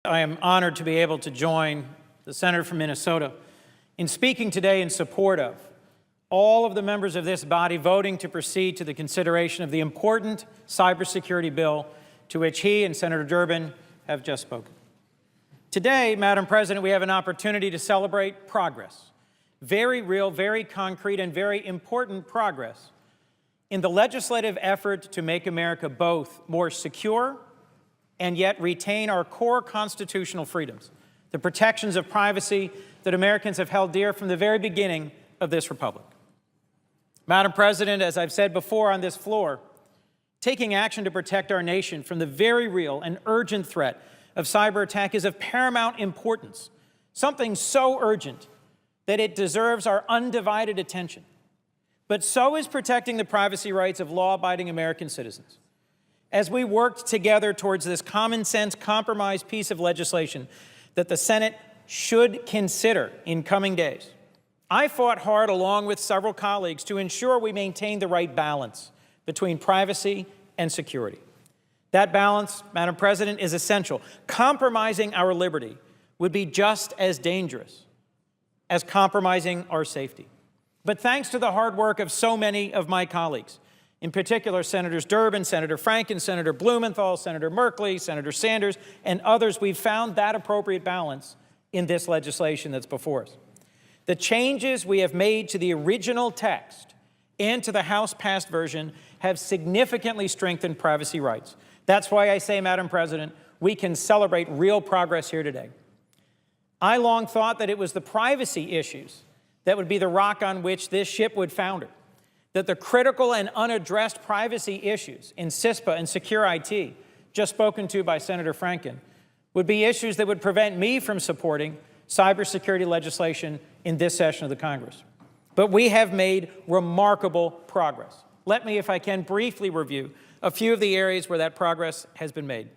I am honored to be able to join the senator from Minnesota in speaking today in support of all of the members of this body voting to proceed to the consideration of the important cybersecurity bill to which he and Senator Durbin have just spoken. Today, Madam President, we have an opportunity to celebrate progress, very real, very concrete, and very important progress in the legislative effort to make America both more secure and yet retain our core constitutional freedoms, the protections of privacy that Americans have held dear from the very beginning of this republic. Madam President, as I've said before on this floor, taking action to protect our nation from the very real and urgent threat of cyber attack is of paramount importance, something so urgent that it deserves our undivided attention. But so is protecting the privacy rights of law-abiding American citizens. As we worked together towards this common-sense compromise piece of legislation that the Senate should consider in coming days, I fought hard along with several colleagues to ensure we maintain the right balance between privacy and security. That balance, Madam President, is essential. Compromising our liberty would be just as dangerous as compromising our safety. But thanks to the hard work of so many of my colleagues, in particular, Senators Durbin, Senator Franken, Senator Blumenthal, Senator Merkley, Senator Sanders, and others, we've found that appropriate balance in this legislation that's before us. The changes we have made to the original text and to the House-passed version have significantly strengthened privacy rights. That's why I say, Madam President, we can celebrate real progress here today. I long thought that it was the privacy issues that would be the rock on which this ship would founder, that the critical and unaddressed privacy issues in CISPA and Secure IT, just spoken to by Senator Franken, would be issues that would prevent me from supporting cybersecurity legislation in this session of the Congress. But we have made remarkable progress. Let me, if I can, briefly review a few of the areas where that progress has been made.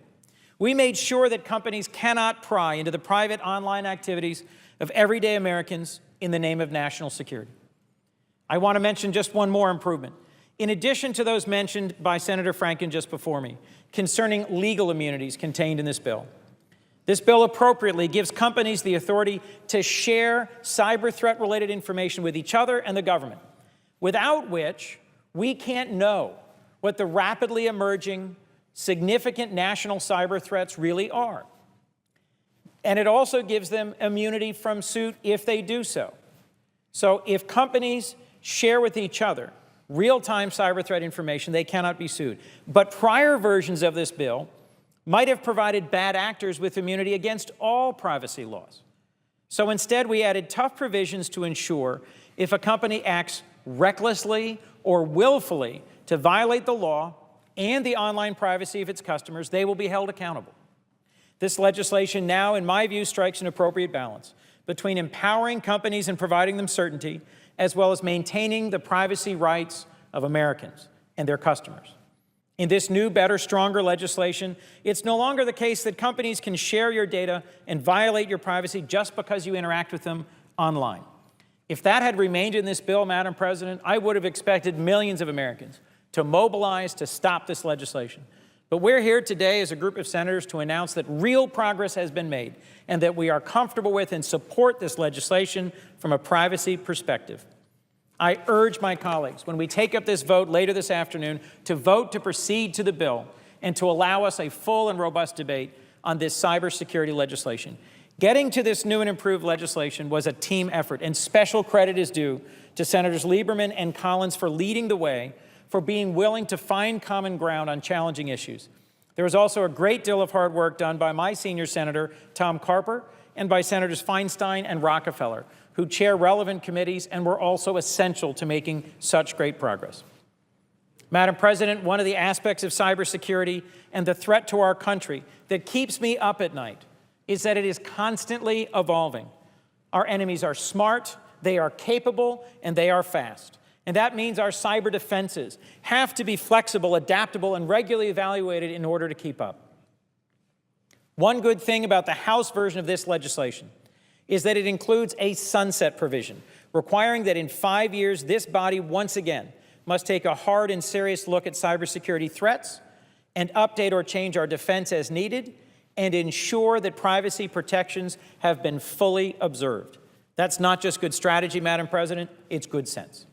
We made sure that companies cannot pry into the private online activities of everyday Americans in the name of national security. I want to mention just one more improvement. In addition to those mentioned by Senator Franken just before me, concerning legal immunities contained in this bill. This bill appropriately gives companies the authority to share cyber threat-related information with each other and the government, without which we can't know what the rapidly emerging, significant national cyber threats really are. And it also gives them immunity from suit if they do so. So if companies share with each other real-time cyber threat information, they cannot be sued. But prior versions of this bill might have provided bad actors with immunity against all privacy laws. So instead, we added tough provisions to ensure if a company acts recklessly or willfully to violate the law and the online privacy of its customers, they will be held accountable. This legislation now, in my view, strikes an appropriate balance between empowering companies and providing them certainty, as well as maintaining the privacy rights of Americans and their customers. In this new, better, stronger legislation, it's no longer the case that companies can share your data and violate your privacy just because you interact with them online. If that had remained in this bill, Madam President, I would have expected millions of Americans to mobilize to stop this legislation. But we're here today as a group of senators to announce that real progress has been made and that we are comfortable with and support this legislation from a privacy perspective. I urge my colleagues, when we take up this vote later this afternoon, to vote to proceed to the bill and to allow us a full and robust debate on this cybersecurity legislation. Getting to this new and improved legislation was a team effort, and special credit is due to Senators Lieberman and Collins for leading the way, for being willing to find common ground on challenging issues. There was also a great deal of hard work done by my senior senator, Tom Carper, and by Senators Feinstein and Rockefeller, who chair relevant committees and were also essential to making such great progress. Madam President, one of the aspects of cybersecurity and the threat to our country that keeps me up at night is that it is constantly evolving. Our enemies are smart, they are capable, and they are fast. And that means our cyber defenses have to be flexible, adaptable, and regularly evaluated in order to keep up. One good thing about the House version of this legislation is that it includes a sunset provision, requiring that in 5 years, this body once again must take a hard and serious look at cybersecurity threats and update or change our defense as needed, and ensure that privacy protections have been fully observed. That's not just good strategy, Madam President, it's good sense.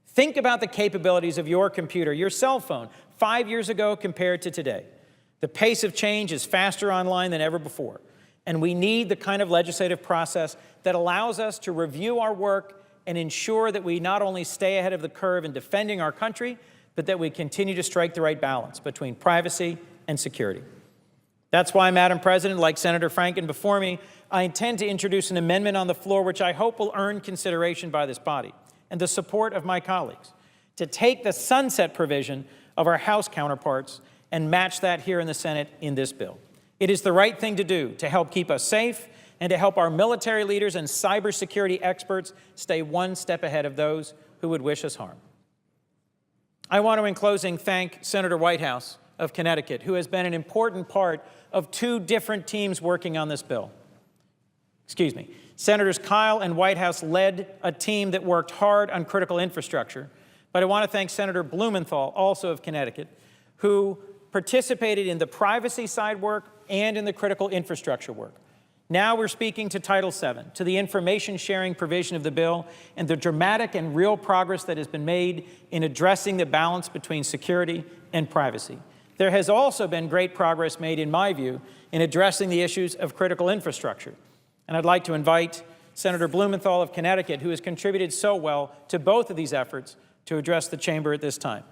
Think about the capabilities of your computer, your cell phone, 5 years ago compared to today. The pace of change is faster online than ever before, and we need the kind of legislative process that allows us to review our work and ensure that we not only stay ahead of the curve in defending our country, but that we continue to strike the right balance between privacy and security. That's why, Madam President, like Senator Franken before me, I intend to introduce an amendment on the floor which I hope will earn consideration by this body and the support of my colleagues to take the sunset provision of our House counterparts and match that here in the Senate in this bill. It is the right thing to do to help keep us safe and to help our military leaders and cybersecurity experts stay one step ahead of those who would wish us harm. I want to, in closing, thank Senator Whitehouse of Connecticut, who has been an important part of 2 different teams working on this bill. Senators Kyle and Whitehouse led a team that worked hard on critical infrastructure, but I want to thank Senator Blumenthal, also of Connecticut, who participated in the privacy side work and in the critical infrastructure work. Now we're speaking to Title VII, to the information sharing provision of the bill, and the dramatic and real progress that has been made in addressing the balance between security and privacy. There has also been great progress made, in my view, in addressing the issues of critical infrastructure. And I'd like to invite Senator Blumenthal of Connecticut, who has contributed so well to both of these efforts, to address the chamber at this time.